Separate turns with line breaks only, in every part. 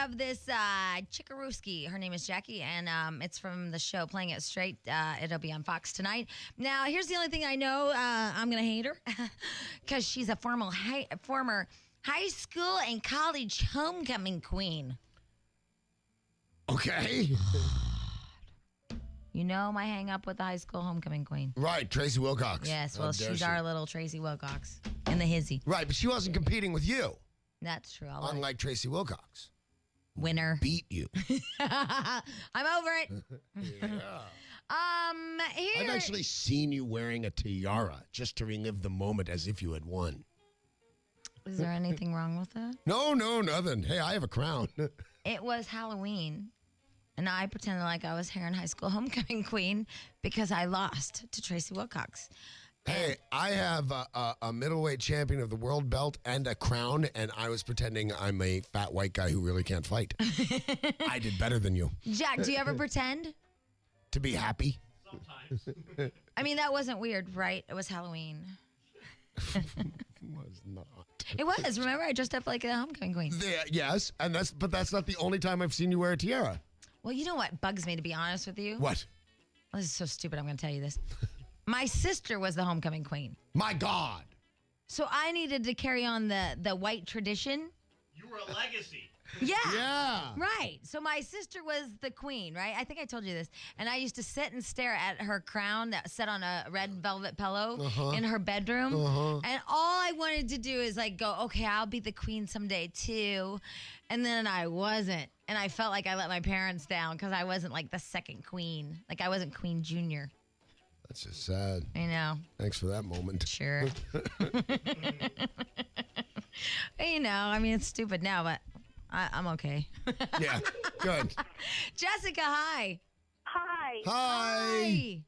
have this Chickarooski. Her name is Jackie, and it's from the show Playing It Straight. It'll be on Fox tonight. Now, here's the only thing I know. I'm going to hate her because she's a former high school and college homecoming queen.
Okay.
You know my hang up with the high school homecoming queen.
Right, Tracy Wilcox.
Yes, well, she's our little Tracy Wilcox in the hizzy.
Right, but she wasn't competing with you.
That's true.
Unlike Tracy Wilcox.
Winner.
Beat you.
I'm over it.
Yeah.
Here.
I've actually seen you wearing a tiara just to relive the moment as if you had won.
Is there anything wrong with that?
No, nothing. Hey, I have a crown.
It was Halloween, and I pretended like I was Heron High School homecoming queen because I lost to Tracy Wilcox.
Hey, I have a middleweight champion of the world belt and a crown, and I was pretending I'm a fat white guy who really can't fight. I did better than you.
Jack, do you ever pretend?
To be happy?
Sometimes.
I mean, that wasn't weird, right? It was Halloween.
It was not.
It was. Remember, I dressed up like a homecoming queen.
Yes, but that's not the only time I've seen you wear a tiara.
Well, you know what bugs me, to be honest with you?
What?
This is so stupid. I'm going to tell you this. My sister was the homecoming queen.
My God.
So I needed to carry on the white tradition.
You were a legacy.
Yeah.
Yeah.
Right. So my sister was the queen, right? I think I told you this. And I used to sit and stare at her crown that sat on a red velvet pillow in her bedroom. And all I wanted to do is like go, okay, I'll be the queen someday too. And then I wasn't. And I felt like I let my parents down because I wasn't like the second queen. Like I wasn't Queen Junior.
That's just sad.
I know.
Thanks for that moment.
Sure. You know, I mean, it's stupid now, but I'm okay.
Yeah, good.
Jessica, hi.
Hi.
Hi.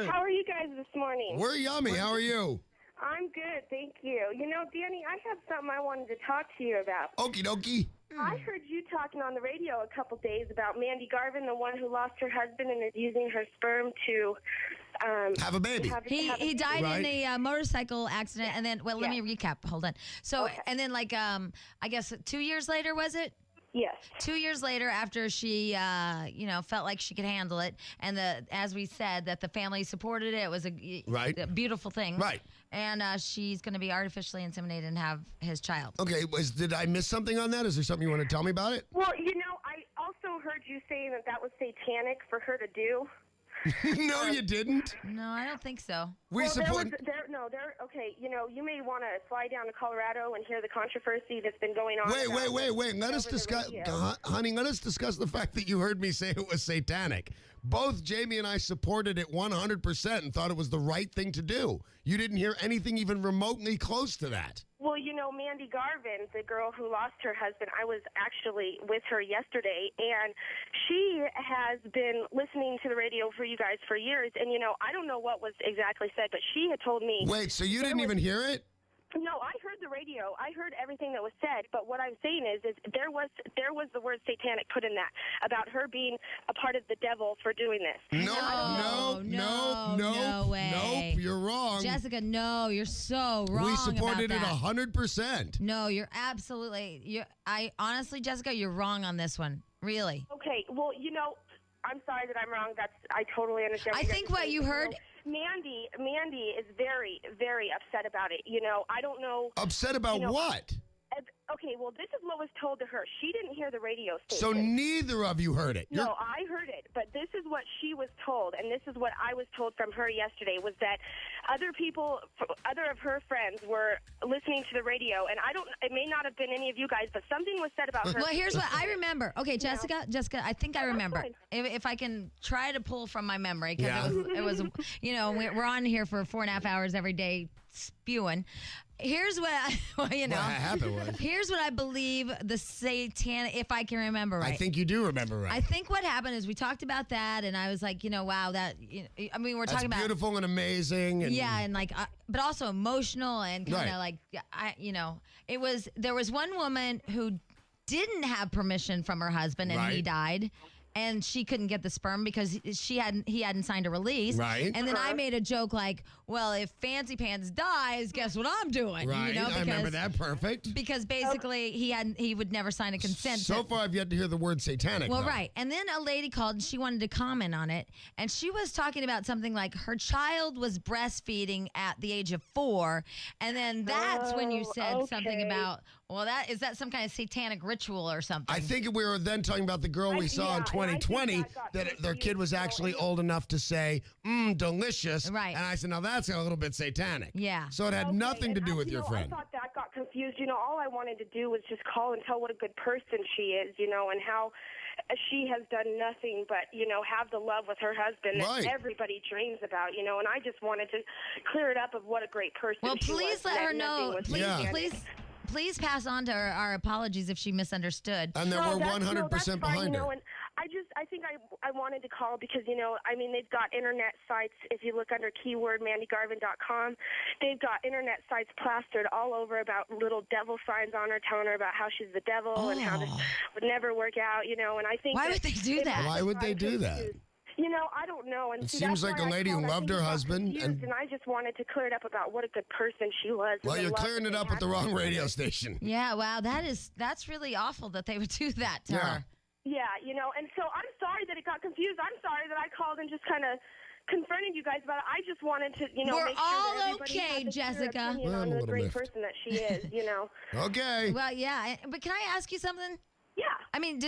How are you guys this morning?
We're yummy. How are you?
I'm good, thank you. You know, Danny, I have something I wanted to talk to you about.
Okie dokie.
I heard you talking on the radio a couple days about Mandy Garvin, the one who lost her husband and is using her sperm to
have a baby.
He died in a motorcycle accident, and then let me recap. Hold on. So and then I guess 2 years later, was it?
Yes.
2 years later, after she felt like she could handle it, and as we said that the family supported it, it was a beautiful thing.
Right.
And she's going to be artificially inseminated and have his child.
Okay, did I miss something on that? Is there something you want to tell me about it?
Well, you know, I also heard you saying that was satanic for her to do.
No, you didn't.
No, I don't think so.
We support.
Okay. You know, you may want to fly down to Colorado and hear the controversy that's been going on.
Wait. Let us discuss, honey. Let us discuss the fact that you heard me say it was satanic. Both Jamie and I supported it 100% and thought it was the right thing to do. You didn't hear anything even remotely close to that.
Well, you know, Mandy Garvin, the girl who lost her husband, I was actually with her yesterday, and she has been listening to the radio for you guys for years. And, you know, I don't know what was exactly said, but she had told me.
Wait, so you didn't even hear it?
No, I heard the radio. I heard everything that was said. But what I'm saying is there was the word satanic put in that about her being a part of the devil for doing this.
No way.
Nope, you're wrong.
Jessica, no, you're so wrong.
We supported
about
it
that.
100%.
No, you're absolutely. Honestly, Jessica, you're wrong on this one. Really.
Okay. Well, you know, I'm sorry that I'm wrong. I totally understand.
I think what you heard.
Mandy is very, very upset about it. You know, I don't know.
Upset about what?
Okay, well, this is what was told to her. She didn't hear the radio station.
So neither of you heard it.
No, I heard it, but this is what she was told, and this is what I was told from her yesterday, was that other of her friends were listening to the radio, and it may not have been any of you guys, but something was said about her.
Well, here's what I remember. Okay, Jessica, I think I remember. If I can try to pull from my memory, because it was, you know, we're on here for 4.5 hours every day spewing. Here's what what happened was. Here's what I believe the satanic, if I can remember right.
I think you do remember right.
I think what happened is we talked about that, and I was like, wow, that. I mean, we're talking about
beautiful and amazing. And,
and like, but also emotional and kind of like, there was one woman who didn't have permission from her husband, and he died. and she couldn't get the sperm because he hadn't signed a release.
Right.
And then I made a joke like, well, if Fancy Pants dies, guess what I'm doing?
Right. I remember that. Perfect.
Because basically he would never sign a consent.
So far, I've yet to hear the word satanic.
Well,
though.
right. And then a lady called and she wanted to comment on it. And she was talking about something like her child was breastfeeding at the age of 4. And then that's when you said something about, well, is that some kind of satanic ritual or something?
I think we were then talking about the girl we saw in 2020 that their kid was actually old enough to say, delicious.
Right.
And I said, now that's a little bit satanic.
Yeah.
So it had nothing to do with your friend.
I thought that got confused. All I wanted to do was just call and tell what a good person she is, and how she has done nothing but, have the love with her husband that everybody dreams about, and I just wanted to clear it up of what a great person she was.
Please let her know. Please pass on to her our apologies if she misunderstood.
And then we're 100% behind her.
And I think I wanted to call because, they've got internet sites. If you look under keyword mandygarvin.com, they've got internet sites plastered all over about little devil signs on her, telling her about how she's the devil and how this would never work out, and I think
Why would they do that?
Why would they do that?
I don't know. And
it seems like a lady who loved her husband.
And I just wanted to clear it up about what a good person she was.
Well, you're clearing it up at the wrong radio station.
Yeah, wow, that's really awful that they would do that to her.
Yeah, and so I'm sorry that it got confused. I'm sorry that I called and just kind of confronted you guys about it. I just wanted to,
We're
make sure
all
that everybody
okay,
has a
Jessica.
clear opinion on the great person that she is,
Okay.
Well, yeah, but can I ask you something?
Yeah.
I mean,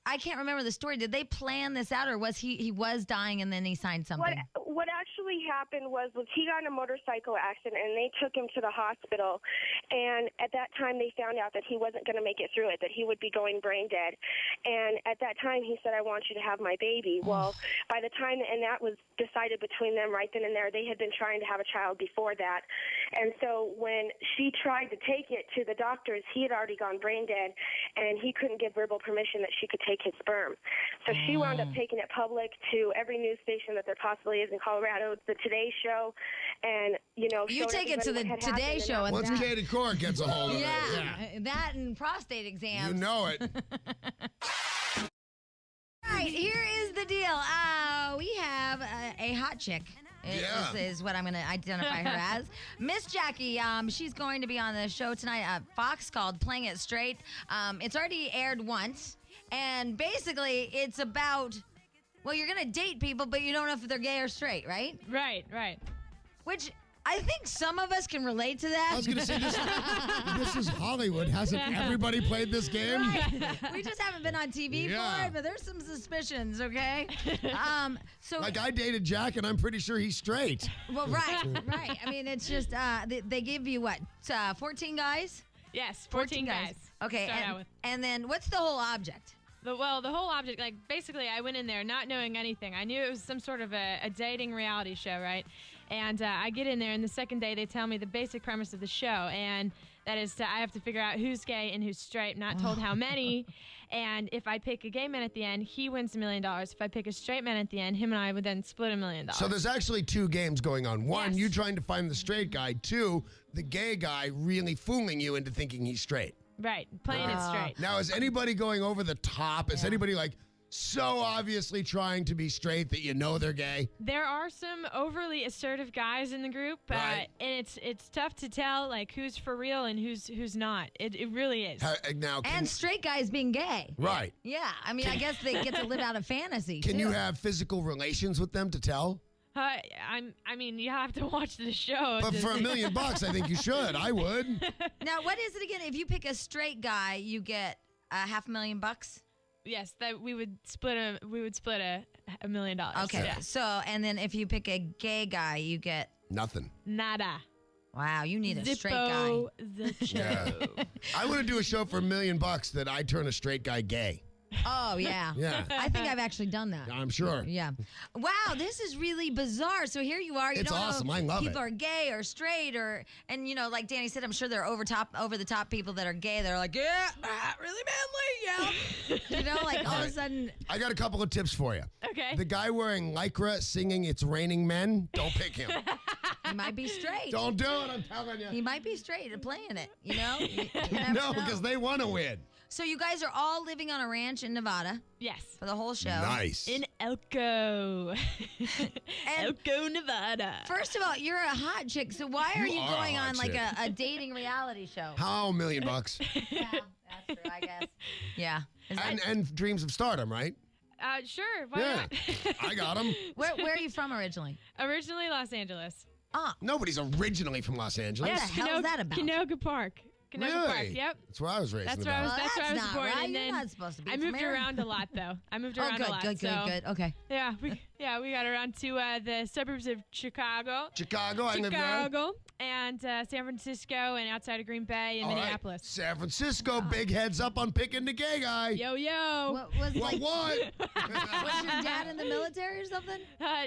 I can't remember the story. Did they plan this out, or was he was dying and then he signed something?
What actually happened was he got in a motorcycle accident and they took him to the hospital. And at that time they found out that he wasn't going to make it through it, that he would be going brain dead. And at that time he said, I want you to have my baby. Well, by the time, and that was decided between them right then and there, they had been trying to have a child before that. And so when she tried to take it to the doctors, he had already gone brain dead and he couldn't give verbal permission that she could take his sperm. So she wound up taking it public to every news station that there possibly is in Colorado, the Today Show, and,
you take it to the Today Show. And
once Katie Couric gets a hold of it.
Yeah, that and prostate exams.
You know it.
All right, here is the deal. We have a hot chick. Is what I'm going to identify her as. Miss Jackie, she's going to be on the show tonight. Fox called Playing It Straight. It's already aired once. And basically, it's about, well, you're going to date people, but you don't know if they're gay or straight, right?
Right.
Which I think some of us can relate to that.
I was going to say, this is Hollywood. Hasn't everybody played this game?
Right. We just haven't been on TV for it, but there's some suspicions, okay? So
like I dated Jack, and I'm pretty sure he's straight.
Well, right. I mean, it's just, they give you what, 14 guys?
Yes, 14 guys.
Okay, and then what's the whole object?
The whole object, like, basically I went in there not knowing anything. I knew it was some sort of a dating reality show, right? And I get in there, and the second day they tell me the basic premise of the show, and that is I have to figure out who's gay and who's straight, not told how many. And if I pick a gay man at the end, he wins $1 million. If I pick a straight man at the end, him and I would then split $1 million.
So there's actually 2 games going on. One, you trying to find the straight guy. 2, the gay guy really fooling you into thinking he's straight.
Right, playing it straight.
Now, is anybody going over the top? Is anybody so obviously trying to be straight that you know they're gay?
There are some overly assertive guys in the group, and it's tough to tell who's for real and who's not. It really is.
And straight guys being gay.
Right.
Yeah, I mean, I guess they get to live out a fantasy.
Can you have physical relations with them to tell?
I mean, you have to watch the show.
But for $1 million, I think you should. I would.
Now, what is it again? If you pick a straight guy, you get $500,000.
Yes, that we would split a $1 million.
Okay,
yeah.
So and then if you pick a gay guy, you get
nothing.
Nada.
Wow, you need a straight guy.
Yeah. I want to do a show for $1 million that I turn a straight guy gay.
Oh, yeah.
Yeah.
I think I've actually done that.
I'm sure.
Yeah. Wow, this is really bizarre. So here you are. You
it's
don't
awesome.
know
I love
people are gay or straight and like Danny said, I'm sure there are over the top people that are gay. They're like, yeah, really manly, yeah. All of a sudden.
I got a couple of tips for you.
Okay.
The guy wearing Lycra singing It's Raining Men, don't pick him.
He might be straight.
Don't do it, I'm telling you.
He might be straight and playing it, You
no, because they want to win.
So you guys are all living on a ranch in Nevada
Yes.
for the whole show.
Nice.
In Elko. Elko, Nevada.
First of all, you're a hot chick, so why are you
are a
going
hot
on like
chick.
a dating reality show?
How $1 million?
Yeah, that's true, I guess. Yeah.
and dreams of stardom, right?
Sure. Why
Yeah.
not?
I got him.
Where are you from originally?
Originally Los Angeles.
Nobody's originally from Los Angeles.
What the hell is that about?
Canoga Park. Canoga
Really?
Park. Yep.
That's where I was raised.
That's
in
where I was.
Nevada.
That's where I was
not
born,
right.
and
You're
then
not supposed to be
I
from
moved
here.
around a lot, though. I moved
Oh,
around a lot.
good. Okay.
Yeah, we got around to the suburbs of Chicago,
Chicago, I live there.
and San Francisco, and outside of Green Bay and
All right.
Minneapolis.
San Francisco, big heads up on picking the gay guy.
Yo yo.
What was like?
What?
Was your dad in the military or something?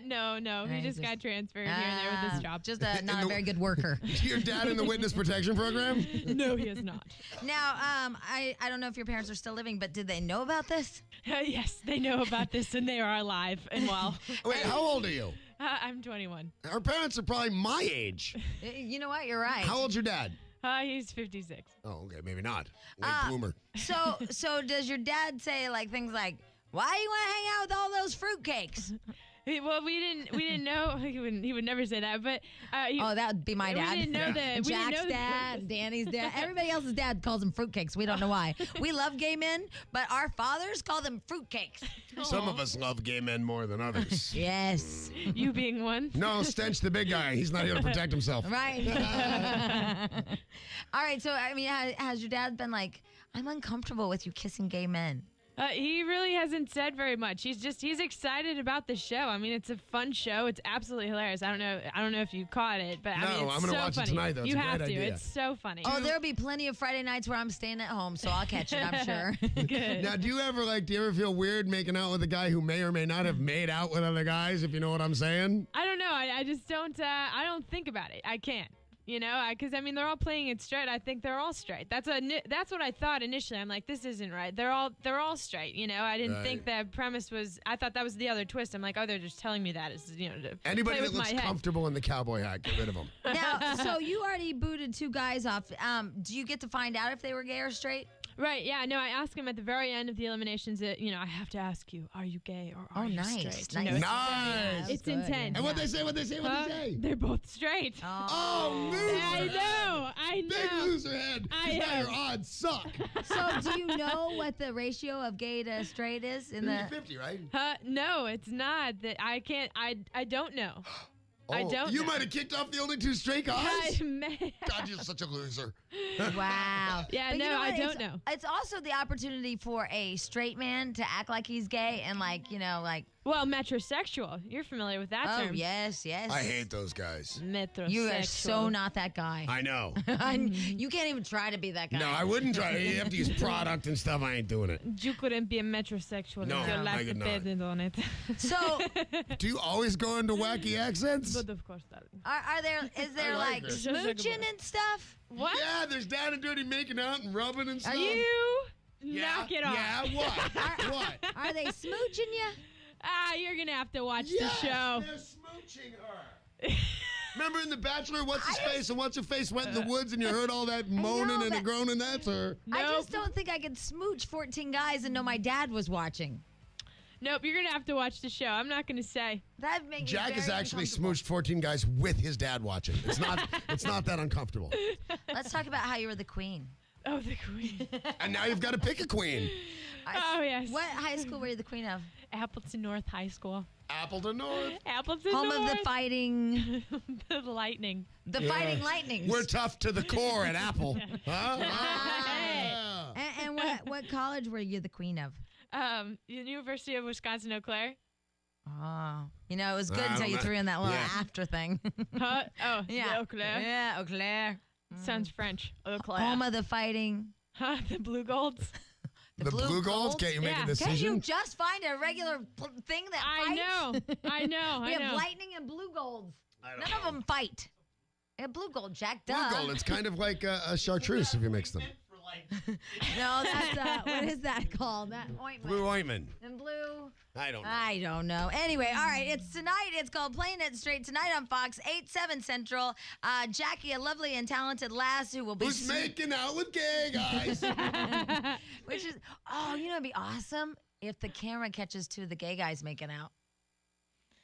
No, he
He
just got transferred here and there with this job.
Just not a very good worker.
Your dad in the witness protection program?
No, he is not.
Now, I don't know if your parents are still living, but did they know about this?
Yes, they know about this, and they are alive and well.
Wait, how old are you?
I'm 21.
Our parents are probably my age.
You know what? You're right.
How old's your dad?
He's 56.
Oh, okay, maybe not. Late bloomer.
So does your dad say like things like, "Why do you want to hang out with all those fruitcakes?"
Well, we didn't know. He would never say that, but
That would be my dad.
We didn't know that.
Jack's dad, Danny's dad, everybody else's dad calls them fruitcakes. We don't know why. We love gay men, but our fathers call them fruitcakes.
Some of us love gay men more than others.
Yes.
You being one.
No, Stench the big guy. He's not here to protect himself.
Right. All right. So, I mean, has your dad been like, "I'm uncomfortable with you kissing gay men"?
He really hasn't said very much. He's excited about the show. I mean, it's a fun show. It's absolutely hilarious. I don't know if you caught it, but I mean, it's
I'm gonna
so
watch
funny.
it tonight, though. It's
You
a
have
great
to.
idea.
It's so funny.
Oh, there'll be plenty of Friday nights where I'm staying at home, so I'll catch it, I'm sure.
Good.
Now, do you ever feel weird making out with a guy who may or may not have made out with other guys, if you know what I'm saying?
I don't know. I just don't. I don't think about it. I can't. You know, because I mean, they're all playing it straight. I think they're all straight. That's what I thought initially. I'm like, this isn't right. They're all straight. You know, I didn't think the premise was. I thought that was the other twist. I'm like, oh, they're just telling me that. Is to
Anybody
play
that
with
looks
my head.
comfortable in the cowboy hat, get rid of them.
Now, so you already booted 2 guys off. Do you get to find out if they were gay or straight?
Right, yeah, no, I asked him at the very end of the eliminations that, I have to ask you, are you gay or are you straight?
Nice.
You know,
Nice.
it's
Good,
intense.
And what they say?
They're both straight.
Oh, loser.
I know.
Big loser head. 'Cause now your odds suck.
So do you know what the ratio of gay to straight is in the
50, right?
No, it's not. That I can't. I don't know. I
Oh,
don't
You
know.
might have kicked off the only 2 straight guys.
I
God, you're such a loser.
Wow.
Yeah,
But
no,
you know
I
what?
don't know.
It's also the opportunity for a straight man to act like he's gay and like,
Well, metrosexual. You're familiar with that
oh,
term.
yes.
I hate those guys.
Metrosexual.
You are so not that guy.
I know.
You can't even try to be that guy.
No, I wouldn't try. You have to use product and stuff. I ain't doing it.
You couldn't be a metrosexual
No,
if your
I
life
could not.
depended on it.
So
Do you always go into wacky accents?
But of course not.
is there
I like
like
her.
smooching and stuff?
What?
Yeah, there's down and dirty making out and rubbing and stuff.
Are you?
Yeah,
Knock it off.
Yeah, what? What?
Are they smooching you?
You're gonna have to watch
Yes,
the show.
they're smooching her. Remember in The Bachelor, what's his face and what's her face went in the woods and you heard all that moaning and
but-
groaning? That's her.
I
Nope.
just don't think I could smooch 14 guys and know my dad was watching.
Nope, you're gonna have to watch the show. I'm not gonna say.
That makes
Jack
me
has
very
actually
uncomfortable.
smooched 14 guys with his dad watching. It's not that uncomfortable.
Let's talk about how you were the queen.
Oh, the queen.
And now you've got to pick a queen.
Oh yes.
What high school were you the queen of?
Appleton North High School.
Appleton North.
Appleton
Home
North.
of the fighting,
the Lightning.
the fighting lightnings.
We're tough to the core at Apple. Huh?
Hey.
Ah.
And what college were you the queen of?
University of Wisconsin Eau Claire.
Oh, it was good
I
until
don't
you
know.
threw in that little
Yeah.
after thing.
Huh? Oh,
Yeah.
Eau Claire.
Yeah, Eau Claire.
Sounds French. Eau Claire.
Home of the fighting.
Huh? The Blue Golds.
The blue golds? Can't you make
Yeah.
a
Can't
Can't you
decision?
just find a regular thing that
I
fights?
know. I know.
We
I
have
know.
lightning and blue golds.
I don't
None
know.
of them fight. Yeah, blue gold, Jack. Duh.
Blue gold. It's kind of like a chartreuse if you mix them.
Meant for like.
No, that's what is that called? That ointment.
Blue ointment.
And blue.
I don't know.
Anyway, all right. It's tonight. It's called Playing It Straight tonight on Fox 8/7 Central. Jackie, a lovely and talented lass who will be
Who's making out with gay guys?
which is it'd be awesome if the camera catches two of the gay guys making out.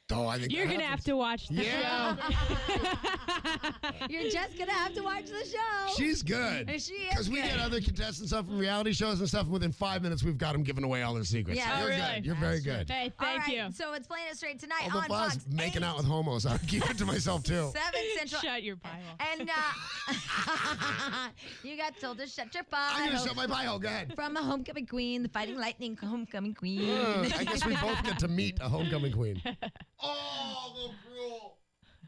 Oh, I think
You're going to have to watch the show.
You're just gonna have to watch the show.
She's good.
She is
Because we
good.
get other contestants up from reality shows and stuff, and within 5 minutes, we've got them giving away all their secrets.
Yeah.
You're
Oh, really?
good. You're very good.
Hey,
All
thank
right,
you.
so it's Playing It Straight tonight
Although
on
if I was
Fox
making
8,
out with homos, I would keep it to myself, too.
7 Central.
Shut your pie hole.
And you got told to shut your
I'm going to
pie.
shut my pie hole. Go ahead.
From a homecoming queen, the Fighting Lightning homecoming queen.
I guess we both get to meet a homecoming queen. Oh, so cruel.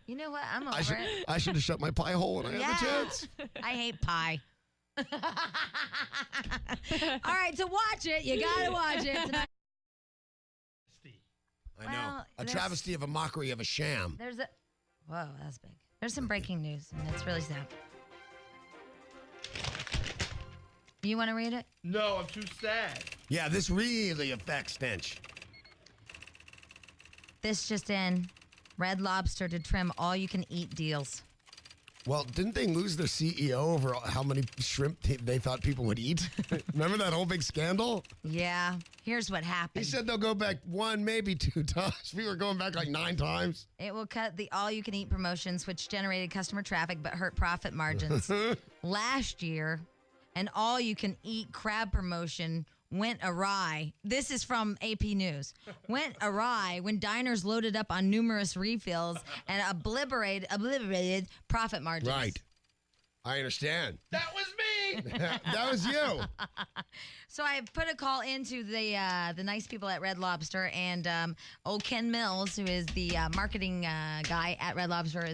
You know what? I'm over it.
I should have shut my pie hole when I had the chance.
I hate pie. All right, to watch it, you gotta watch it tonight.
I know.
Well,
A
there's-
travesty of a mockery of a sham.
Whoa, that's big. There's some breaking news, and it's really sad. You want to read it?
No, I'm too sad.
Yeah, this really affects Stench.
This just in. Red Lobster to trim all-you-can-eat deals.
Well, didn't they lose their CEO over how many shrimp they thought people would eat? Remember that whole big scandal?
Yeah. Here's what
He
happened.
said they'll go back 1, maybe 2 times. We were going back like 9 times.
It will cut the all-you-can-eat promotions, which generated customer traffic but hurt profit margins. Last year, an all-you-can-eat crab promotion went awry. This is from AP News. Went awry when diners loaded up on numerous refills and obliterated profit margins.
Right. I understand.
That was me.
That was you.
So I put a call into the nice people at Red Lobster, and old Ken Mills, who is the marketing guy at Red Lobster,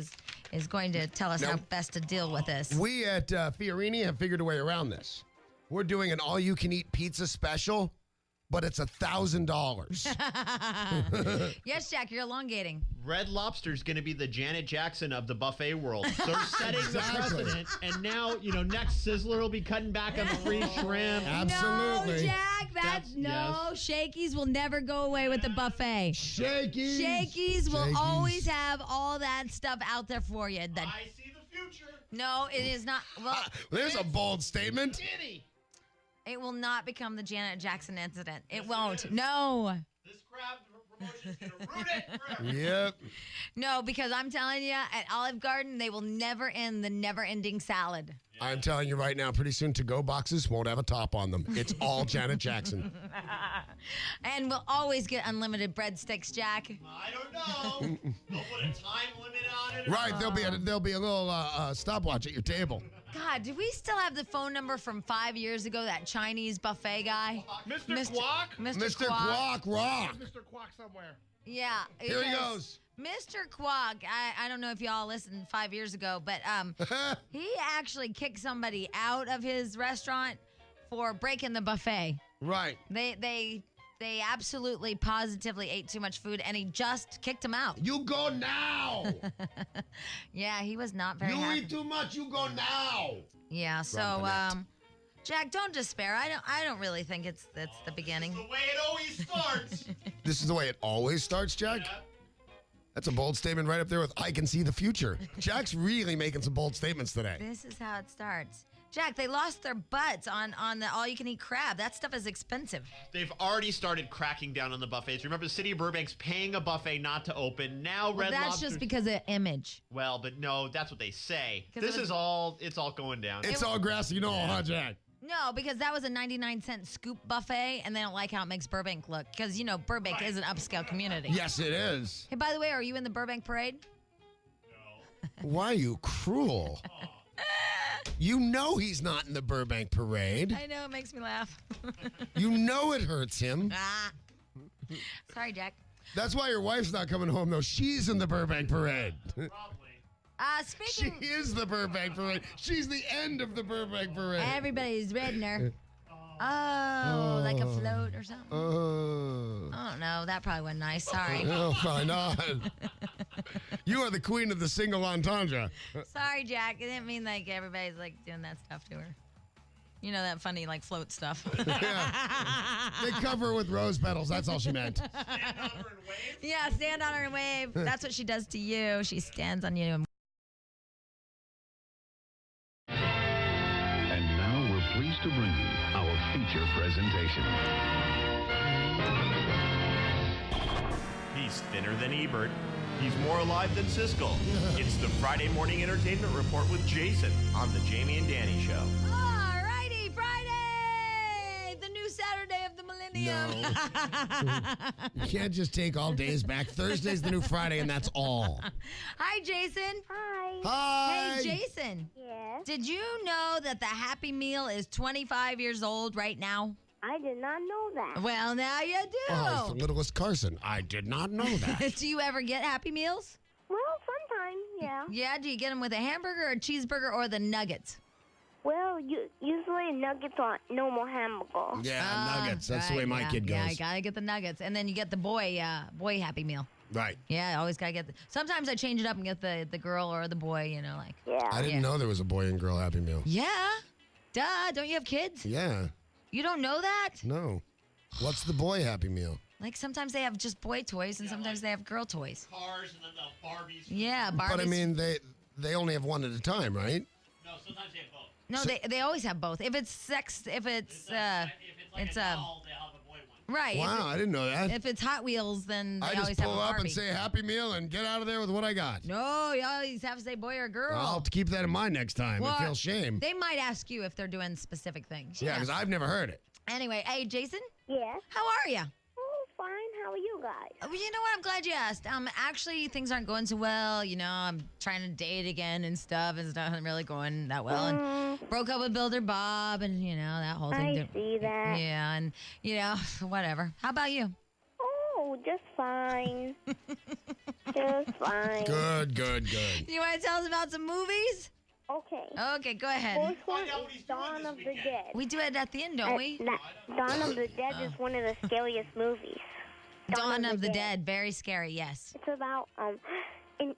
is going to tell us how best to deal with this.
We at Fiorini have figured a way around this. We're doing an all-you-can-eat pizza special, but it's $1,000.
Yes, Jack, you're elongating.
Red Lobster's going to be the Janet Jackson of the buffet world. They're setting
Exactly.
the precedent, and now, next Sizzler will be cutting back on the free shrimp.
Absolutely.
No, Jack, Shakey's will never go away with the buffet.
Shakey's.
Shakey's will always have all that stuff out there for you.
I see the future.
No, it is not. Well,
There's a bold statement.
Kitty,
it will not become the Janet Jackson incident. It won't. No.
this crab promotion's going to ruin it forever.
Yep.
No, because I'm telling you, at Olive Garden, they will never end the never-ending salad.
I'm telling you right now, pretty soon to-go boxes won't have a top on them. It's all Janet Jackson.
And we'll always get unlimited breadsticks, Jack.
I don't know. They'll put a time limit on it.
Right, there'll be a little stopwatch at your table.
God, do we still have the phone number from 5 years ago, that Chinese buffet guy?
Mr. Quack?
Mr. Quack Rock.
Mr. Quack somewhere.
Yeah.
Here he
because
goes.
Mr. Quack, I don't know if y'all listened 5 years ago, but he actually kicked somebody out of his restaurant for breaking the buffet.
Right.
They absolutely positively ate too much food, and he just kicked him out.
You go now.
Yeah, he was not very
You
happy.
eat too much. You go now.
Yeah, so
Grumpinette.
Jack, don't despair. I don't really think it's the beginning.
The way it always starts.
This is the way it always starts, Jack.
Yeah.
That's a bold statement right up there with I can see the future. Jack's really making some bold statements today.
This is how it starts. Jack, they lost their butts on the all-you-can-eat crab. That stuff is expensive.
They've already started cracking down on the buffets. Remember, the city of Burbank's paying a buffet not to open. Now
Well,
Red
that's
Lobster's...
just because of image.
Well, but no, that's what they say.
'Cause
This
it was-
is all, it's all going down.
It's all grassy, huh, Jack?
No, because that was a 99-cent scoop buffet, and they don't like how it makes Burbank look. Because, Burbank is an upscale community.
Yes, it is.
Hey, by the way, are you in the Burbank parade?
Why are you cruel? You know he's not in the Burbank parade.
I know, it makes me laugh.
You know it hurts him.
Ah. Sorry, Jack.
That's why your wife's not coming home, though. She's in the Burbank parade.
Probably.
She
Speaking,
is the Burbank parade. She's the end of the Burbank parade.
everybody's reading her. Oh, like a float or something. Oh, no, that probably wasn't nice. Sorry.
No, probably not. You are the queen of the single entendre.
Sorry, Jack. I didn't mean like everybody's like doing that stuff to her. You know, that funny, like, float stuff.
Yeah. They cover her with rose petals. That's all she meant.
Stand on her and wave?
Yeah, stand on her and wave. That's what she does to you. She stands on you.
And now we're pleased to bring you our feature presentation.
He's thinner than Ebert. He's more alive than Siskel. It's the Friday Morning Entertainment Report with Jason on the Jamie and Danny Show.
All righty, Friday! The new Saturday of the millennium.
No. You can't just take all days back. Thursday's the new Friday, and that's all.
Hi, Jason.
Hi.
Hi.
Hey, Jason.
Yes.
Did you know that the Happy Meal is 25 years old right now?
I did not know that.
Well, now you do.
Oh, it's the littlest Carson. I did not know that.
Do you ever get Happy Meals?
Well, sometimes, yeah.
Yeah, do you get them with a hamburger, a cheeseburger, or the nuggets?
Well, usually nuggets are normal hamburger.
Yeah, nuggets. That's the way my kid goes.
Yeah, I gotta get the nuggets, and then you get the boy Happy Meal.
Right.
Yeah, I always gotta get. Sometimes I change it up and get the girl or the boy. You know, like.
Yeah.
I didn't know there was a boy and girl Happy Meal.
Yeah, duh. Don't you have kids?
Yeah.
You don't know that?
No. What's the boy Happy Meal?
Like sometimes they have just boy toys, and sometimes they have girl toys.
Cars and then the Barbies.
Yeah, Barbies.
But I mean, they only have one at a time, right?
No, sometimes they have both.
No, they always have both. If it's sex, if it's
If it's like
it's
a doll, they'll have a boy one.
right.
Wow, I didn't know that.
If it's Hot Wheels, then they
I
always
just
have a
pull up
Barbie.
and say Happy Meal and get out of there with what I got.
No, you always have to say boy or girl.
I'll have to keep that in mind next time.
Well,
I feel shame.
They might ask you if they're doing specific things.
Yeah, because I've never heard it.
Anyway, hey Jason,
Yes.
how are you?
Oh, fine. How are you guys?
Well, you know what? I'm glad you asked. Actually, things aren't going so well. You know, I'm trying to date again and stuff. It's not really going that well. And broke up with Builder Bob, and you know that whole thing.
I see that.
Yeah, and you know, whatever. How about you?
Oh, just fine. Just fine.
Good.
You want to tell us about some movies?
Okay.
Okay, go ahead.
First one
Find out what
is
he's doing
Dawn
this
of the
weekend.
Dead.
We do it at the end, don't we?
Dawn of the Dead is one of the scariest movies.
Dawn of the Dead, very scary. Yes.
It's about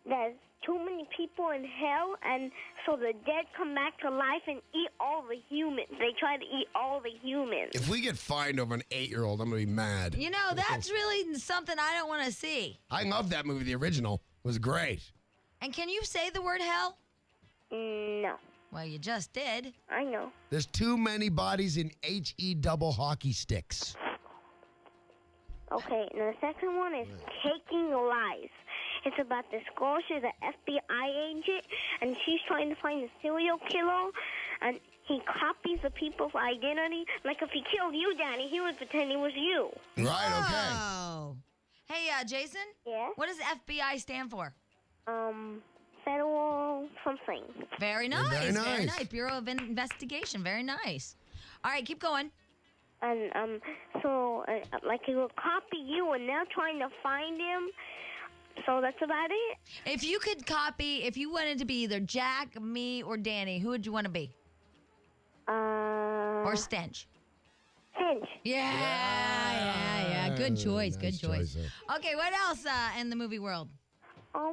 there's too many people in hell, and so the dead come back to life and eat all the humans. They try to eat all the humans.
If we get fined over an 8-year-old, I'm going to be mad.
You know, that's really something I don't want to see.
I love that movie. The original was great.
And can you say the word hell?
No,
Well, you just did.
I know.
There's too many bodies in HE double hockey sticks.
Okay, and the second one is Taking Lives. It's about this girl. She's an FBI agent, and she's trying to find a serial killer, and he copies the people's identity. Like if he killed you, Danny, he would pretend he was you.
Right, okay.
Oh. Hey, Jason?
Yeah?
What does FBI stand for?
Federal something.
Very nice.
Very nice.
Bureau of Investigation. Very nice. All right, keep going.
And like he will copy you, and they're trying to find him. So that's about it.
If you could copy, if you wanted to be either Jack, me, or Danny, who would you want to be? Or Stench?
Finch.
Yeah. Good choice.
Nice
Good choice.
there.
Okay, what else in the movie world?
Well,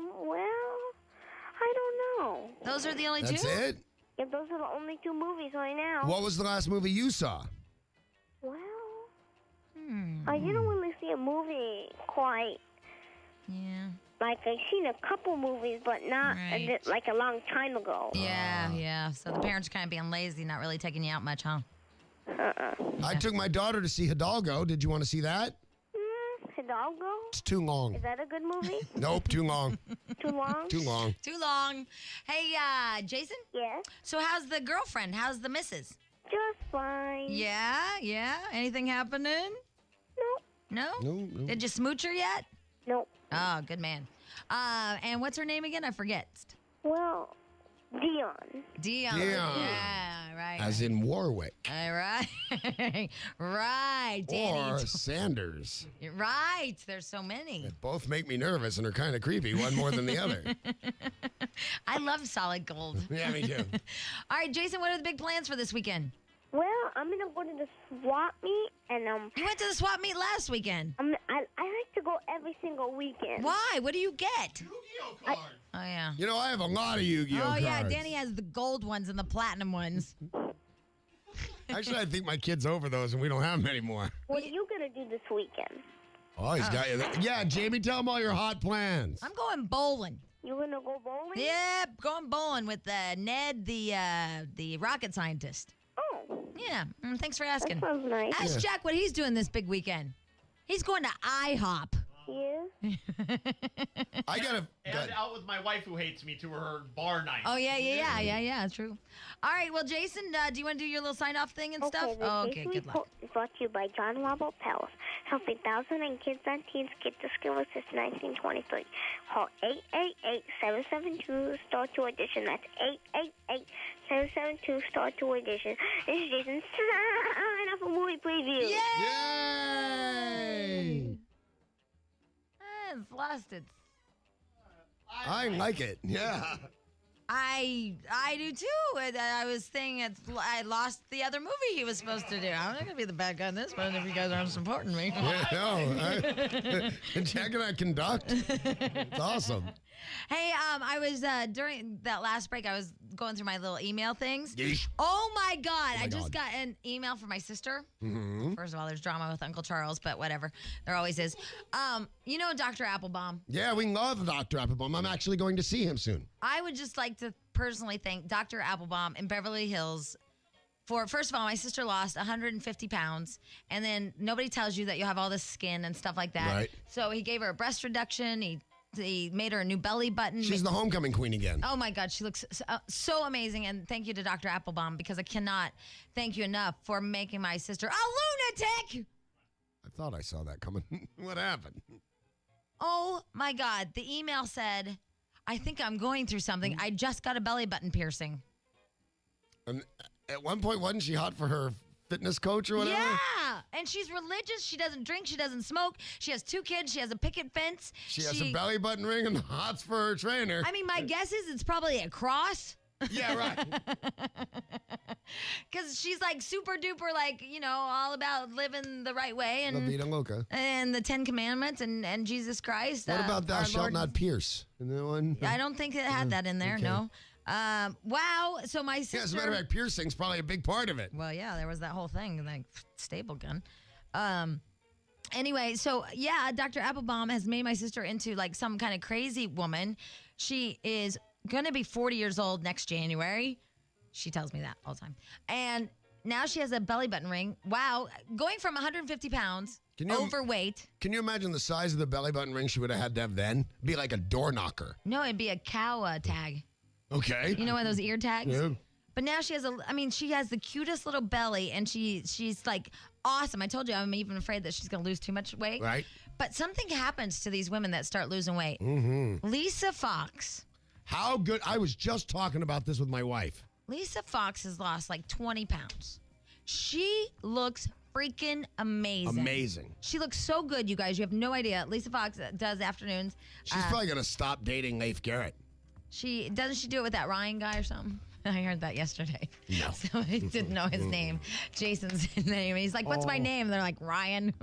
I don't know.
Those are the only
That's
two?
it?
Yeah, those are the only two movies right now.
What was the last movie you saw?
Well, I didn't really see a movie quite.
Yeah.
Like, I've seen a couple movies, but not
Right.
like a long time ago.
Yeah. So the parents are kind of being lazy, not really taking you out much, huh?
I took my daughter to see Hidalgo. Did you want to see that?
Hidalgo?
It's too long.
Is that a good movie?
Nope, too long.
Too long?
Too long.
Too long. Hey, Jason?
Yes.
So how's the girlfriend? How's the missus?
Just fine.
Yeah. Anything happening?
Nope.
No?
No.
Did you smooch her yet?
Nope.
Oh, good man. And what's her name again? I forget.
Well, Dion.
Dion.
Yeah, right.
As in Warwick.
All right. Right, Danny.
Or Sanders.
Right. There's so many.
They both make me nervous and are kind of creepy, one more than the other.
I love Solid Gold.
Yeah, me too.
All right, Jason, what are the big plans for this weekend?
Well, I'm going to go to the swap meet, and
You went to the swap meet last weekend.
I like to go every single weekend.
Why? What do you get?
Yu-Gi-Oh cards.
Oh, yeah.
You know, I have a lot of Yu-Gi-Oh
Oh,
cards.
yeah. Danny has the gold ones and the platinum ones.
Actually, I think my kid's over those, and we don't have them anymore.
What are you going to do this weekend?
Oh, he's got you. Yeah, Jamie, tell him all your hot plans.
I'm going bowling.
You going to go bowling?
Yeah, going bowling with Ned, the rocket scientist.
Oh.
Yeah, thanks for asking.
That sounds nice.
Ask Jack what he's doing this big weekend. He's going to IHOP.
Yeah.
I gotta.
And out with my wife who hates me to her bar night.
Oh, yeah, true. All right, well, Jason, do you want to do your little sign-off thing and stuff? Oh, okay, good luck.
Is brought to you by John Wobble Palace, helping thousands of kids and teens get to school since 1923. Call 888-772-STAR-2 edition. That's 888-772-STAR-2 edition. This is Jason sign off a movie preview.
Yay!
It's lost its.
I like it. Yeah.
I do too. I was thinking I lost the other movie he was supposed to do. I'm not gonna be the bad guy in this one if you guys aren't supporting me.
Yeah, no. Jack and I conduct. It's awesome.
Hey, I was during that last break, I was going through my little email things.
Yeesh.
Oh my God! I just got an email from my sister. Mm-hmm. First of all, there's drama with Uncle Charles, but whatever. There always is. You know Dr. Applebaum.
Yeah, we love Dr. Applebaum. I'm actually going to see him soon.
I would just like to personally thank Dr. Applebaum in Beverly Hills for, first of all, my sister lost 150 pounds, and then nobody tells you that you have all this skin and stuff like that.
Right.
So he gave her a breast reduction. He made her a new belly button.
She's the homecoming queen again.
Oh, my God. She looks so amazing. And thank you to Dr. Applebaum, because I cannot thank you enough for making my sister a lunatic.
I thought I saw that coming. What happened?
Oh, my God. The email said, I think I'm going through something. I just got a belly button piercing.
And at one point, wasn't she hot for her fitness coach or whatever?
Yeah. And she's religious. She doesn't drink. She doesn't smoke. She has 2 kids. She has a picket fence.
She has a belly button ring and hots for her trainer.
I mean, my guess is it's probably a cross.
Yeah, right.
Because she's like super duper, like, all about living the right way.
La vida loca.
And the 10 Commandments and Jesus Christ.
What about thou shalt not pierce? And that one?
I don't think it had that in there,
okay.
no. Wow. So my sister.
Yeah, as a matter of fact, piercing's probably a big part of it.
Well, yeah, there was that whole thing, like staple gun. Anyway, so yeah, Dr. Applebaum has made my sister into like some kind of crazy woman. She is going to be 40 years old next January. She tells me that all the time. And now she has a belly button ring. Wow. Going from 150 pounds, overweight.
Can you imagine the size of the belly button ring she would have had to have then? Be like a door knocker.
No, it'd be a cow tag.
Okay.
You know one of those ear tags?
Yeah.
But now she has she has the cutest little belly, and she's like awesome. I told you I'm even afraid that she's going to lose too much weight.
Right.
But something happens to these women that start losing weight.
Mm-hmm.
Lisa Fox.
How good. I was just talking about this with my wife.
Lisa Fox has lost like 20 pounds. She looks freaking amazing.
Amazing.
She looks so good, you guys. You have no idea. Lisa Fox does afternoons.
She's probably going to stop dating Leif Garrett.
Doesn't she do it with that Ryan guy or something? I heard that yesterday.
No.
So I didn't know his name. Jason's name. He's like, what's my name? They're like, Ryan.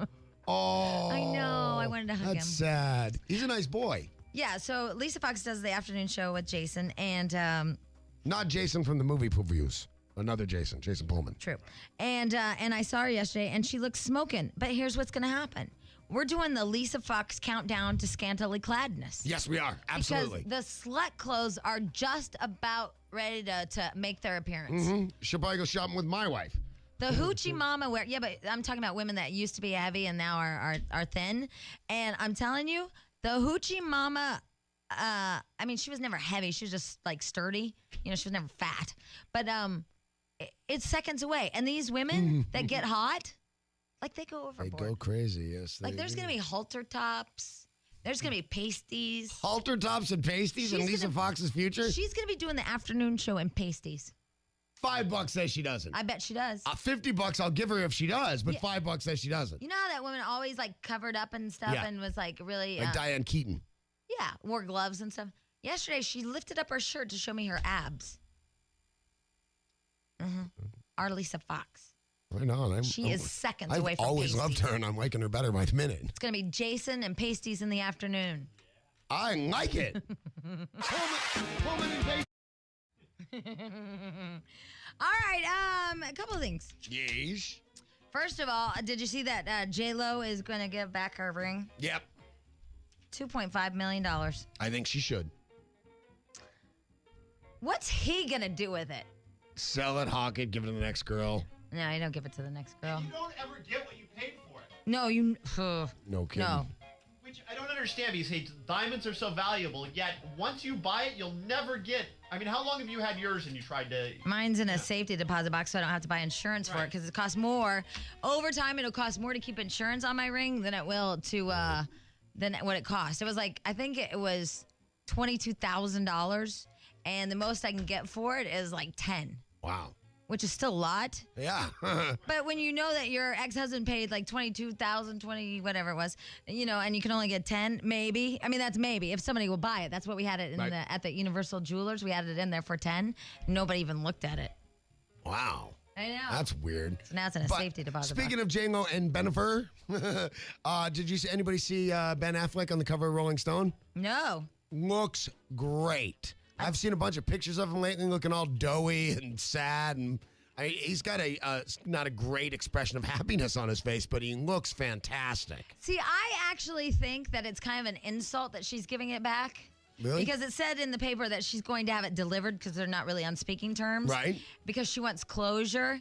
Oh.
I know. I wanted to hug him.
That's sad. He's a nice boy.
Yeah, so Lisa Fox does the afternoon show with Jason, and
not Jason from the movie previews. Another Jason Pullman.
True. And I saw her yesterday, and she looks smoking. But here's what's going to happen. We're doing the Lisa Fox countdown to scantily cladness.
Yes, we are. Absolutely.
Because the slut clothes are just about ready to make their appearance.
Mm-hmm. She'll probably go shopping with my wife.
The hoochie mama wear. Yeah, but I'm talking about women that used to be heavy and now are thin. And I'm telling you, the hoochie mama, she was never heavy. She was just like sturdy. She was never fat. But it's seconds away. And these women that get hot, like they go overboard.
They go crazy, yes.
Like there's going to be halter tops. There's going to be pasties.
Halter tops and pasties in Lisa Fox's future?
She's going to be doing the afternoon show in pasties.
$5 says she doesn't.
I bet she does.
$50 I'll give her if she does, but $5 says she doesn't.
You know how that woman always like covered up and stuff and was like really...
Like Diane Keaton.
Yeah, wore gloves and stuff. Yesterday, she lifted up her shirt to show me her abs. Mm-hmm. Our Lisa Fox.
Right on.
She is seconds away from
I've always
pasties.
loved her, and I'm liking her better by the minute.
It's going to be Jason and pasties in the afternoon.
I like it. Pullman and pasties.
All right, a couple of things.
Yeesh.
First of all, did you see that J-Lo is going to give back her ring?
Yep.
$2.5 million.
I think she should.
What's he going to do with it?
Sell it, hawk it, give it to the next girl.
No, you don't give it to the next girl.
You don't ever get what you paid for it.
No, you...
No kidding.
No.
Which I don't understand because hey, diamonds are so valuable, yet once you buy it, you'll never get... I mean, how long have you had yours and you tried to...
Mine's in a safety deposit box, so I don't have to buy insurance for it because it costs more. Over time, it'll cost more to keep insurance on my ring than it will to... than what it cost. It was like, I think it was $22,000, and the most I can get for it is like 10.
Wow.
Which is still a lot.
Yeah.
But when you know that your ex-husband paid like 22,000, 20, whatever it was, you know, and you can only get 10, maybe. I mean, that's maybe if somebody will buy it. That's what we had it in at the Universal Jewelers. We had it in there for 10. Nobody even looked at it.
Wow.
I know.
That's weird.
So now it's in a safety deposit
Speaking
box.
of J-Lo and Bennifer, did anybody see Ben Affleck on the cover of Rolling Stone?
No.
Looks great. I've seen a bunch of pictures of him lately looking all doughy and sad. And he's got not a great expression of happiness on his face, but he looks fantastic.
See, I actually think that it's kind of an insult that she's giving it back.
Really?
Because it said in the paper that she's going to have it delivered because they're not really on speaking terms.
Right.
Because she wants closure.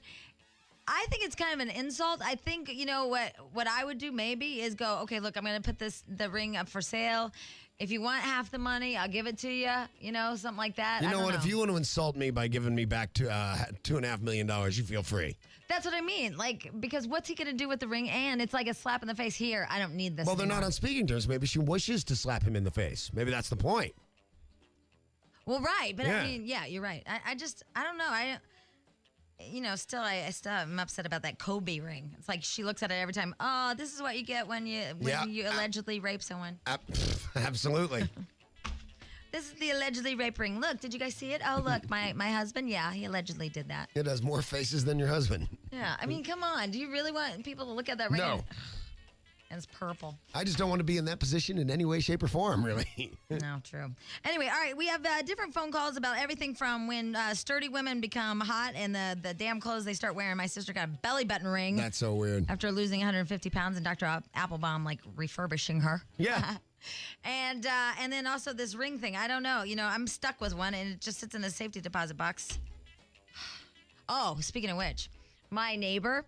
I think it's kind of an insult. I think, you know, what I would do maybe is go, okay, look, I'm going to put the ring up for sale. If you want half the money, I'll give it to you. You know, something like that.
You know what? If you want to insult me by giving me back $2.5 million, you feel free.
That's what I mean. Like, because what's he going to do with the ring? And it's like a slap in the face. Here, I don't need this
Well, they're
anymore.
not on speaking terms. Maybe she wishes to slap him in the face. Maybe that's the point.
Well, right. But
Yeah.
I mean, yeah, you're right. I don't know. You know, still I'm upset about that Kobe ring. It's like she looks at it every time. Oh, this is what you get when you allegedly rape someone.
Absolutely.
This is the allegedly rape ring. Look, did you guys see it? Oh, look, my husband. Yeah, he allegedly did that.
It has more faces than your husband.
Yeah, I mean, come on. Do you really want people to look at that ring?
No.
And it's purple.
I just don't want to be in that position in any way, shape, or form, really.
No, true. Anyway, all right, we have different phone calls about everything from when sturdy women become hot and the damn clothes they start wearing. My sister got a belly button ring.
That's so weird.
After losing 150 pounds and Dr. Applebaum, like, refurbishing her.
Yeah.
And then also this ring thing. I don't know. You know, I'm stuck with one, and it just sits in a safety deposit box. Oh, speaking of which, my neighbor...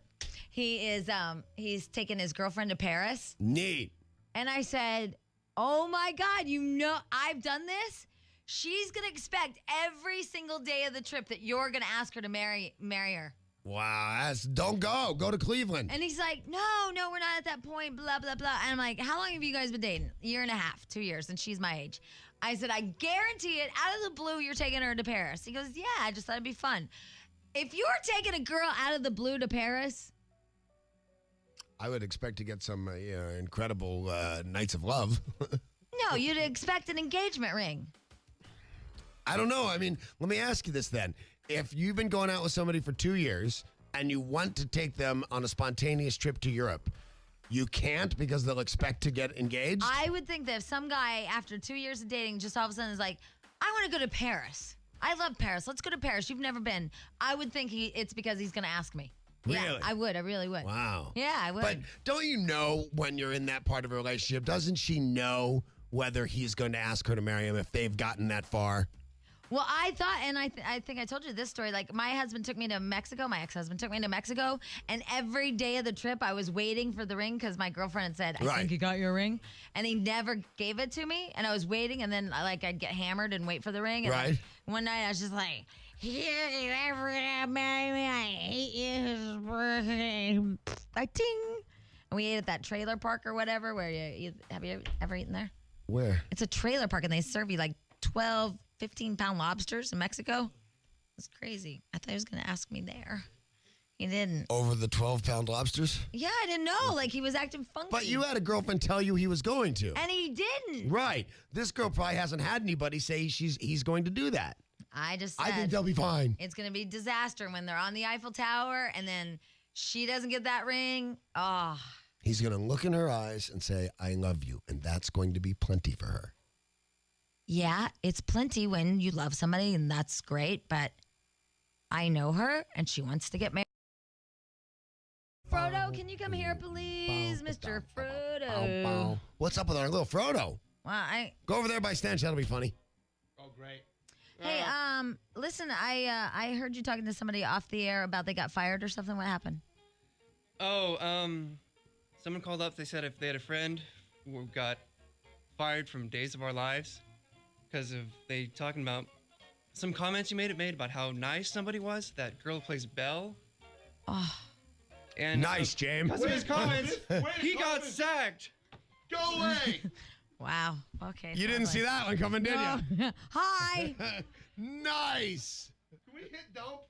he's taken his girlfriend to Paris.
Neat.
And I said, oh my God, you know, I've done this. She's going to expect every single day of the trip that you're going to ask her to marry her.
Wow, don't go. Go to Cleveland.
And he's like, no, we're not at that point, blah, blah, blah. And I'm like, how long have you guys been dating? A year and a half, 2 years, and she's my age. I said, I guarantee it, out of the blue, you're taking her to Paris. He goes, yeah, I just thought it'd be fun. If you're taking a girl out of the blue to Paris...
I would expect to get some incredible nights of love.
No, you'd expect an engagement ring.
I don't know. I mean, let me ask you this then. If you've been going out with somebody for 2 years and you want to take them on a spontaneous trip to Europe, you can't because they'll expect to get engaged?
I would think that if some guy, after 2 years of dating, just all of a sudden is like, I want to go to Paris. I love Paris. Let's go to Paris. You've never been. I would think it's because he's going to ask me.
Really?
Yeah, I would. I really would.
Wow.
Yeah, I would.
But don't you know when you're in that part of a relationship, doesn't she know whether he's going to ask her to marry him if they've gotten that far?
Well, I thought, and I think I told you this story, like my husband took me to Mexico, my ex-husband took me to Mexico, and every day of the trip I was waiting for the ring because my girlfriend had said, I think you got your ring, and he never gave it to me, and I was waiting, and then I'd get hammered and wait for the ring, and
right.
One night I was just like, you ever gonna marry me? I hate you. Like, ting. And we ate at that trailer park or whatever, where have you ever eaten there?
Where?
It's a trailer park, and they serve you like 12, 15-pound lobsters in Mexico. It's crazy. I thought he was going to ask me there. He didn't.
Over the 12-pound lobsters?
Yeah, I didn't know. Like, he was acting funky.
But you had a girlfriend tell you he was going to.
And he didn't.
Right. This girl probably hasn't had anybody say he's going to do that.
I just said,
I think they'll be fine.
It's going to be disaster when they're on the Eiffel Tower and then she doesn't get that ring. Oh.
He's going to look in her eyes and say, I love you. And that's going to be plenty for her.
Yeah, it's plenty when you love somebody, and that's great, but I know her, and she wants to get married. Frodo, can you come here, please? Mr. Frodo.
What's up with our little Frodo?
Well,
Go over there by Stench. That'll be funny.
Oh, great.
Hey, listen, I heard you talking to somebody off the air about they got fired or something. What happened?
Oh, someone called up. They said if they had a friend who got fired from Days of Our Lives because of they talking about some comments you made about how nice somebody was. That girl who plays Belle.
Oh.
And
Nice, James.
because of his comments, he got sacked.
Go away.
Wow. Okay.
You didn't see that one coming, did you?
Hi.
Nice.
Can we hit dump?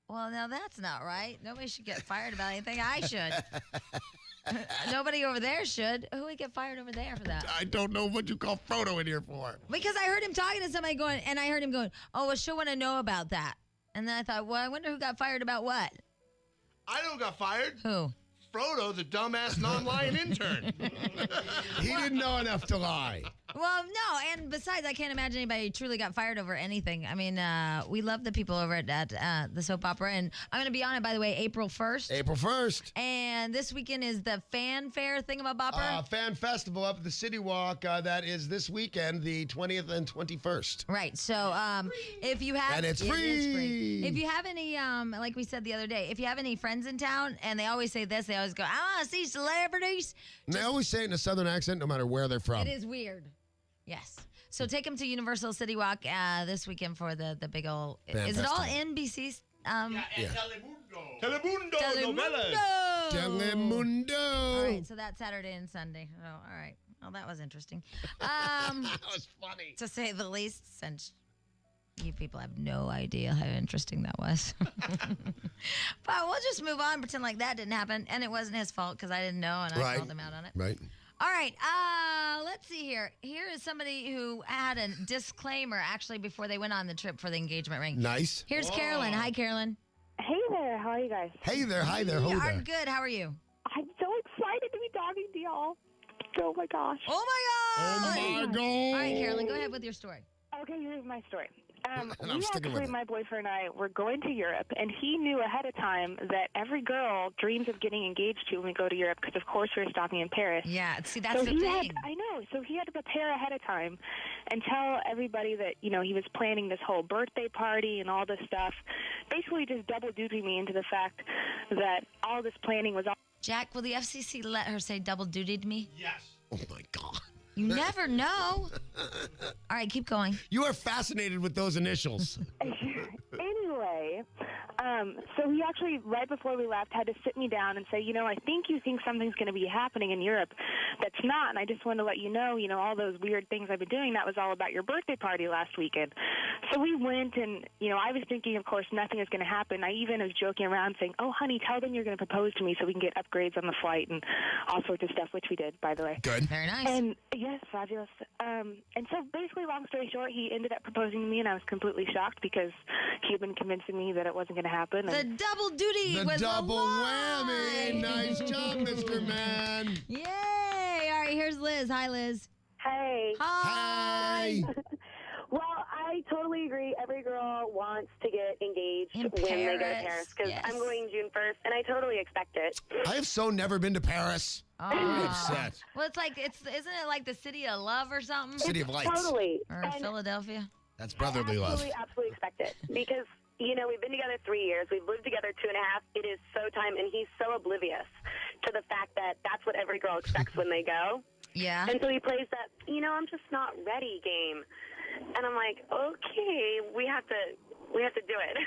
Well, now that's not right. Nobody should get fired about anything. I should. Nobody over there should. Who would get fired over there for that?
I don't know what you call Frodo in here for.
Because I heard him talking to somebody going, and I heard him going, oh, well, she'll want to know about that. And then I thought, well, I wonder who got fired about what?
I don't got fired.
Who?
Frodo, the dumbass non-lying intern.
He didn't know enough to lie.
Well, no, and besides, I can't imagine anybody truly got fired over anything. I mean, we love the people over at the soap opera, and I'm going to be on it, by the way, April 1st.
April 1st.
And this weekend is the fanfare thingamabopper.
Fan festival up at the City Walk. That is this weekend, the 20th and 21st.
Right. So if you have...
And it's
It is
free.
free. If you have any, like we said the other day, if you have any friends in town, and they always say this, they always go, I want to see celebrities.
And they always say it in a Southern accent, no matter where they're from.
It is weird. Yes. So take them to Universal City Walk this weekend for the big old...
Fan
is it all
festival.
NBC?
Telemundo novelas.
Telemundo.
All right, so that's Saturday and Sunday. Oh, all right. Well, that was interesting.
That was funny.
To say the least, since you people have no idea how interesting that was. But we'll just move on, pretend like that didn't happen, and it wasn't his fault because I didn't know, and I called him out on it.
Right.
All right, let's see here. Here is somebody who had a disclaimer, actually, before they went on the trip for the engagement ring.
Nice.
Here's Carolyn. Hi, Carolyn.
Hey there, how are you guys?
Hey there. Hi there. Ho
We are
there.
good. How are you?
I'm so excited to be talking to y'all. Oh my gosh.
Oh, my God.
Oh, my God.
All right, Carolyn, go ahead with your story.
Okay, here's my story.
And I'm sticking with it.
My boyfriend and I were going to Europe, and he knew ahead of time that every girl dreams of getting engaged to when we go to Europe, because of course we were stopping in Paris.
Yeah, see, that's
So
the
he
thing.
I know. So he had to prepare ahead of time and tell everybody that, you know, he was planning this whole birthday party and all this stuff. Basically just double-duty me into the fact that all this planning was all...
Jack, will the FCC let her say double-dutied me?
Yes.
Oh, my God.
You never know. All right, keep going.
You are fascinated with those initials.
Anyway, so he actually, right before we left, had to sit me down and say, you know, I think you think something's going to be happening in Europe that's not, and I just wanted to let you know, all those weird things I've been doing, that was all about your birthday party last weekend. So we went, and, I was thinking, of course, nothing is going to happen. I even was joking around saying, oh, honey, tell them you're going to propose to me so we can get upgrades on the flight and all sorts of stuff, which we did, by the way.
Good.
Very nice.
And yes, fabulous. And so basically, long story short, he ended up proposing to me, and I was completely shocked because he had been convincing me that it wasn't going to happen.
The double duty
The
was
double
a lie.
whammy. Nice job, Mr. Man.
Yay. All right, here's Liz. Hi, Liz.
Hey.
Hi.
Hi.
Well, I totally agree. Every girl wants to get engaged
In
when they go to
Paris,
Paris because
yes.
I'm going June 1st, and I totally expect it.
I have so never been to Paris. I'm upset.
Well, isn't it like the city of love or something?
City of Lights.
Totally.
Or
And
Philadelphia?
That's brotherly love.
Absolutely expect it because, we've been together 3 years. We've lived together 2.5. It is so time, and he's so oblivious to the fact that that's what every girl expects when they go.
Yeah.
And so he plays that, I'm just not ready game. And I'm like, okay, we have to do it.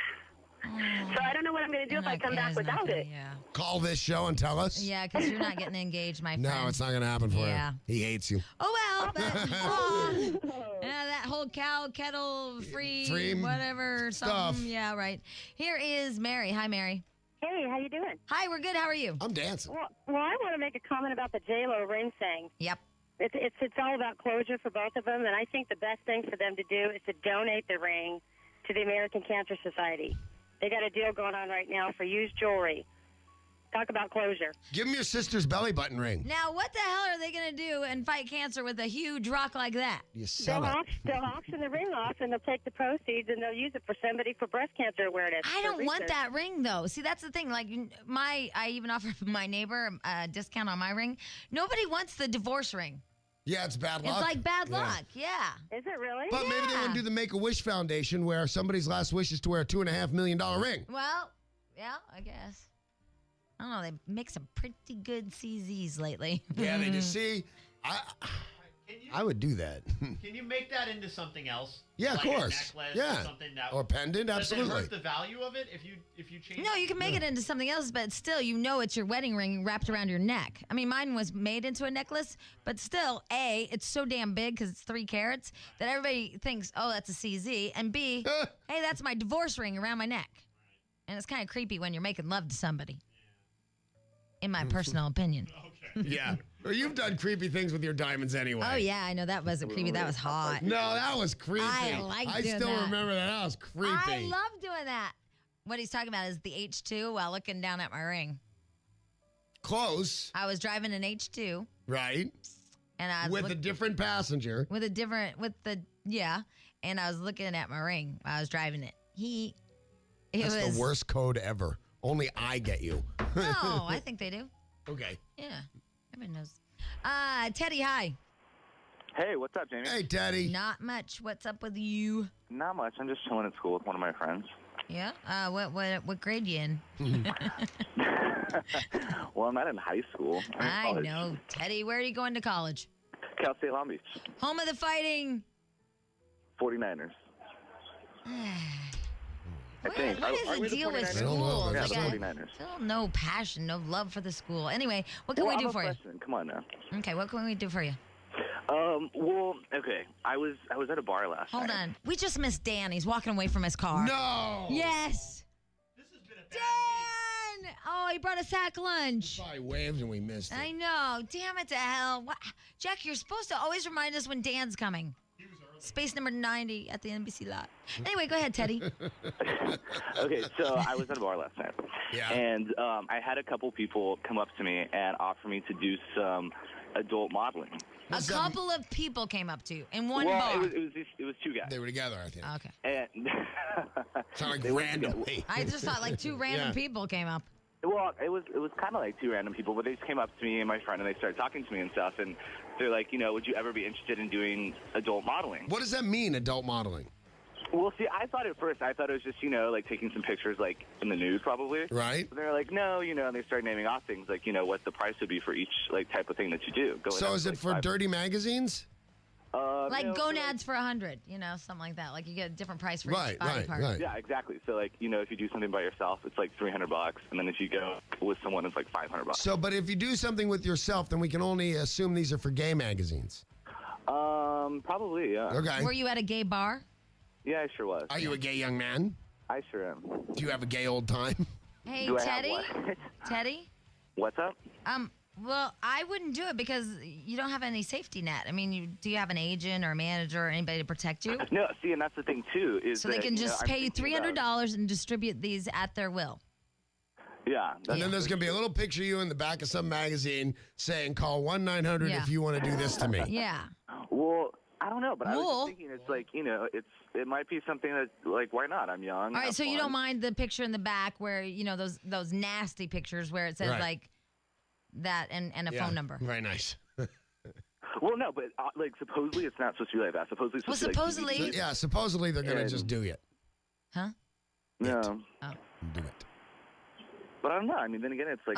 So I don't know what I'm going to do if I come back without it.
Yeah.
Call this show and tell us.
Yeah, because you're not getting engaged, my friend.
No, it's not going to happen for
Yeah.
him. He hates you.
Oh, well, but that whole cow kettle free whatever
stuff.
something. Yeah, right. Here is Mary. Hi, Mary.
Hey, how you doing?
Hi, we're good. How are you?
I'm dancing.
Well, I want to make a comment about the J-Lo ring thing.
Yep.
It's all about closure for both of them, and I think the best thing for them to do is to donate the ring to the American Cancer Society. They got a deal going on right now for used jewelry. Talk about closure.
Give him your sister's belly button ring.
Now, what the hell are they going to do and fight cancer with a huge rock like that?
You sell it.
They'll auction the ring off, and they'll take the proceeds, and they'll use it for somebody for breast cancer awareness.
I don't want that ring, though. See, that's the thing. Like, I even offered my neighbor a discount on my ring. Nobody wants the divorce ring.
Yeah, it's bad luck.
It's like bad luck. Yeah.
Is it really?
But maybe they want to do the Make-A-Wish Foundation where somebody's last wish is to wear a $2.5 million ring.
Well, yeah, I guess. I don't know. They make some pretty good CZs lately.
Yeah, they just see. I would do that.
Can you make that into something else?
Yeah,
like
of course.
A necklace
Yeah.
or something that
Or pendant,
does
absolutely.
it hurt the value of it if you change?
No, you can make it into something else, but still, it's your wedding ring wrapped around your neck. I mean, mine was made into a necklace, but still, A, it's so damn big because it's 3 carats that everybody thinks, oh, that's a CZ. And B, hey, that's my divorce ring around my neck. And it's kind of creepy when you're making love to somebody, in my personal opinion.
Yeah. Well, you've done creepy things with your diamonds anyway.
Oh, yeah, I know that wasn't creepy. That was hot.
No, that was creepy.
I like
I
doing
still
that.
remember that. That was creepy.
I love doing that. What he's talking about is the H2 while looking down at my ring.
Close.
I was driving an H2.
Right.
And I was
With a different passenger.
and I was looking at my ring while I was driving it.
That's the worst code ever. Only I get you.
No, I think they do.
Okay.
Yeah, everyone knows. Teddy, hi.
Hey, what's up, Jamie?
Hey, Teddy.
Not much. What's up with you?
Not much. I'm just chilling at school with one of my friends.
Yeah. What grade you in?
Well, I'm not in high school. I'm in
I
college.
know, Teddy. Where are you going to college?
Cal State Long Beach.
Home of the fighting.
49ers. I think.
What is
Are
the
we
deal with
49ers?
I don't know.
schools?
Yeah,
Like,
the
49ers.
still no passion, no love for the school. Anyway, what can we do for you?
Come on now.
Okay, what can we do for you?
Well, okay. I was at a bar last
Hold
night.
on. We just missed Dan. He's walking away from his car.
No.
Yes.
This has been a bad
Dan! Oh, he brought a sack lunch.
I waved and we missed it.
I know. Damn it to hell. What? Jack, you're supposed to always remind us when Dan's coming. Space number 90 at the NBC lot. Anyway, go ahead, Teddy.
Okay, so I was at a bar last night.
Yeah.
And I had a couple people come up to me and offer me to do some adult modeling.
A couple of people came up to you in one
well,
bar.
it was 2 guys.
They were together, I think.
Okay.
And
Sound like
they were
randomly.
I just thought like 2 random
Yeah.
people came up.
Well, it was kind of like 2 random people, but they just came up to me and my friend, and they started talking to me and stuff. And they're like, would you ever be interested in doing adult modeling?
What does that mean, adult modeling?
Well, see, I thought at first, it was just, like taking some pictures, like in the nude, probably.
Right.
But they're like, no, and they started naming off things, like, what the price would be for each, like, type of thing that you do.
So is it for dirty magazines?
Like
no,
gonads for 100, something like that. Like you get a different price for each body part.
Right.
Yeah, exactly. So, like, if you do something by yourself, it's like $300, and then if you go with someone, it's like $500.
So, but if you do something with yourself, then we can only assume these are for gay magazines.
Probably, yeah.
Okay.
Were you at a gay bar?
Yeah, I sure was.
Are you a gay young man?
I sure am.
Do you have a gay old time?
Hey,
Do I have
Teddy.
what?
Teddy.
What's up?
Well, I wouldn't do it because you don't have any safety net. I mean, do you have an agent or a manager or anybody to protect you?
No, see, and that's the thing, too. Is
So they
that,
can just
I'm
pay you
thinking about-
$300 and distribute these at their will.
Yeah.
And then there's going to be a little picture of you in the back of some magazine saying, call 1-900
Yeah.
if you want to do this to me.
Yeah.
Well, I don't know, but I was
Well-
just thinking, it's like, it might be something that, like, why not? I'm young.
All right,
have
so you
fun.
don't mind the picture in the back where, those nasty pictures where it says,
Right.
like, that and a
Yeah.
phone number.
Very nice.
Well, no, but, like, supposedly it's not supposed to be like that. Supposedly it's
Well,
supposed to be
supposedly-
like,
Yeah, supposedly they're going to
And-
just do it.
Huh?
no.
Oh.
Do it.
But I don't know. I mean, then again, it's like